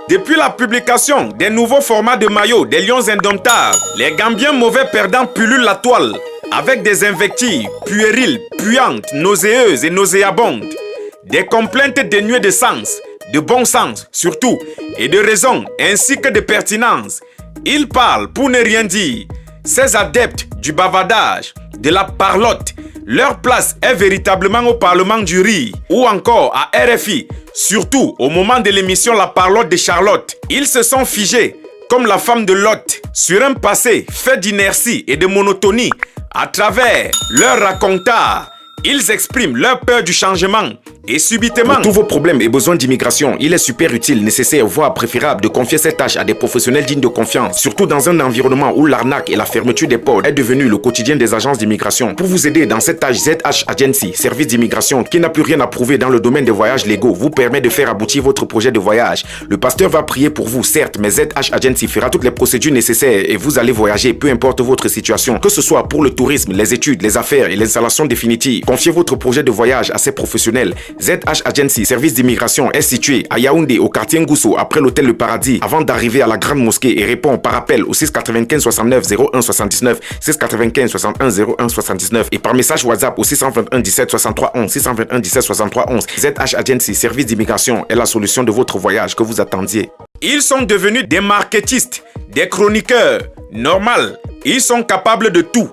Depuis la publication des nouveaux formats de maillots des Lions Indomptables, les Gambiens mauvais perdants pullulent la toile avec des invectives puériles, puantes, nauséeuses et nauséabondes. Des complaintes dénuées de sens, de bon sens surtout, et de raison ainsi que de pertinence. Ils parlent pour ne rien dire. Ces adeptes du bavardage, de la parlotte, leur place est véritablement au Parlement du Rire ou encore à RFI, surtout au moment de l'émission La Parlotte de Charlotte. Ils se sont figés comme la femme de Lot sur un passé fait d'inertie et de monotonie. À travers leur raconteur, ils expriment leur peur du changement. Et subitement, pour tous vos problèmes et besoins d'immigration, il est super utile, nécessaire, voire préférable de confier cette tâche à des professionnels dignes de confiance, surtout dans un environnement où l'arnaque et la fermeture des ports est devenu le quotidien des agences d'immigration. Pour vous aider dans cette tâche, ZH Agency, service d'immigration qui n'a plus rien à prouver dans le domaine des voyages légaux, vous permet de faire aboutir votre projet de voyage. Le pasteur va prier pour vous, certes, mais ZH Agency fera toutes les procédures nécessaires et vous allez voyager, peu importe votre situation, que ce soit pour le tourisme, les études, les affaires et l'installation définitive. Confiez votre projet de voyage à ces professionnels. ZH Agency, service d'immigration, est situé à Yaoundé, au quartier Ngousso, après l'hôtel Le Paradis, avant d'arriver à la Grande Mosquée, et répond par appel au 695 69 01 79, 695 61 01 79 et par message WhatsApp au 621 17 63 11, 621 17 63 11. ZH Agency, service d'immigration, est la solution de votre voyage que vous attendiez. Ils sont devenus des marketistes, des chroniqueurs. Normal, ils sont capables de tout.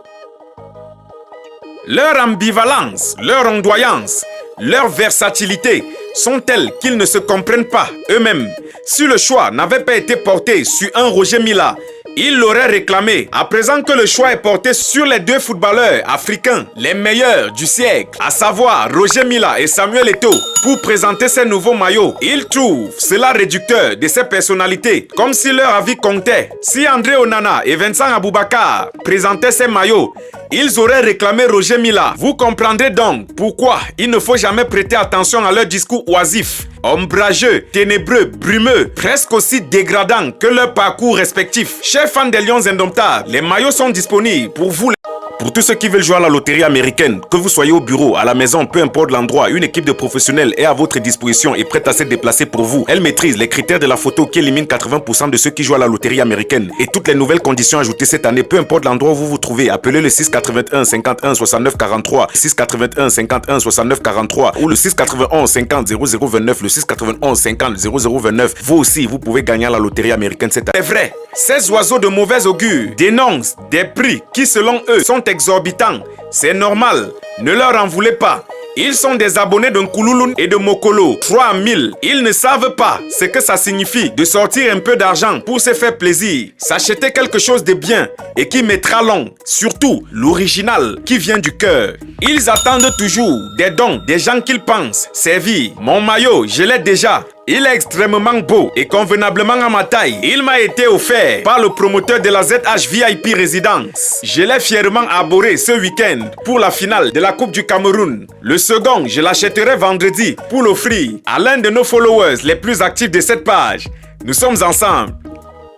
Leur ambivalence, leur ondoyance, leur versatilité sont telles qu'ils ne se comprennent pas eux-mêmes. Si le choix n'avait pas été porté sur un Roger Mila, ils l'auraient réclamé. À présent que le choix est porté sur les deux footballeurs africains, les meilleurs du siècle, à savoir Roger Mila et Samuel Eto'o, pour présenter ces nouveaux maillots, ils trouvent cela réducteur de ces personnalités, comme si leur avis comptait. Si André Onana et Vincent Aboubakar présentaient ces maillots, ils auraient réclamé Roger Mila. Vous comprendrez donc pourquoi il ne faut jamais prêter attention à leur discours oisif, ombrageux, ténébreux, brumeux, presque aussi dégradant que leur parcours respectif. Chers fans des Lions Indomptables, les maillots sont disponibles pour vous. Pour tous ceux qui veulent jouer à la loterie américaine, que vous soyez au bureau, à la maison, peu importe l'endroit, une équipe de professionnels est à votre disposition et prête à se déplacer pour vous. Elle maîtrise les critères de la photo qui éliminent 80% de ceux qui jouent à la loterie américaine. Et toutes les nouvelles conditions ajoutées cette année, peu importe l'endroit où vous vous trouvez, appelez le 681 51 69 43, 681 51 69 43 ou le 691 50 0029, le 691 50 0029. Vous aussi, vous pouvez gagner à la loterie américaine cette année. C'est vrai, ces oiseaux de mauvais augure dénoncent des prix qui, selon eux, sont exorbitants. C'est normal, ne leur en voulez pas. Ils sont des abonnés de Nkoulouloun et de Mokolo. 3000. Ils ne savent pas ce que ça signifie de sortir un peu d'argent pour se faire plaisir. S'acheter quelque chose de bien et qui mettra long. Surtout l'original qui vient du cœur. Ils attendent toujours des dons des gens qu'ils pensent servir. Mon maillot, je l'ai déjà. Il est extrêmement beau et convenablement à ma taille. Il m'a été offert par le promoteur de la ZH VIP Résidence. Je l'ai fièrement arboré ce week-end pour la finale de la Coupe du Cameroun. Le second, je l'achèterai vendredi pour l'offrir à l'un de nos followers les plus actifs de cette page. Nous sommes ensemble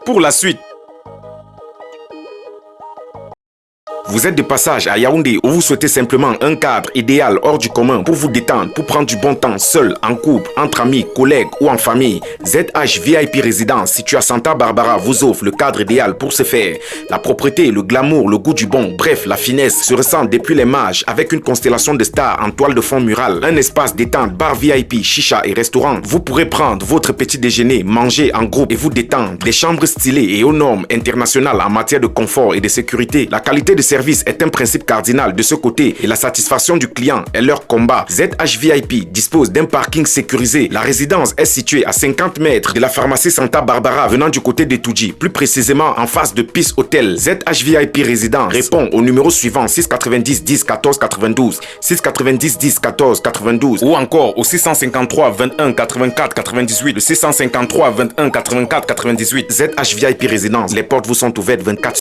pour la suite. Vous êtes de passage à Yaoundé où vous souhaitez simplement un cadre idéal hors du commun pour vous détendre, pour prendre du bon temps seul, en couple, entre amis, collègues ou en famille. ZH VIP Résidence située à Santa Barbara vous offre le cadre idéal pour ce faire. La propreté, le glamour, le goût du bon, bref, la finesse se ressent depuis les mages avec une constellation de stars en toile de fond murale, un espace détente, bar VIP, chicha et restaurant. Vous pourrez prendre votre petit déjeuner, manger en groupe et vous détendre. Des chambres stylées et aux normes internationales en matière de confort et de sécurité. La qualité de service est un principe cardinal de ce côté et la satisfaction du client est leur combat. ZH VIP dispose d'un parking sécurisé. La résidence est située à 50 mètres de la pharmacie Santa Barbara venant du côté de Toudji, plus précisément en face de Peace Hotel. ZH VIP Résidence répond au numéro suivant 690 10 14 92, 690 10 14 92 ou encore au 653 21 84 98, le 653 21 84 98. ZH VIP Résidence, les portes vous sont ouvertes 24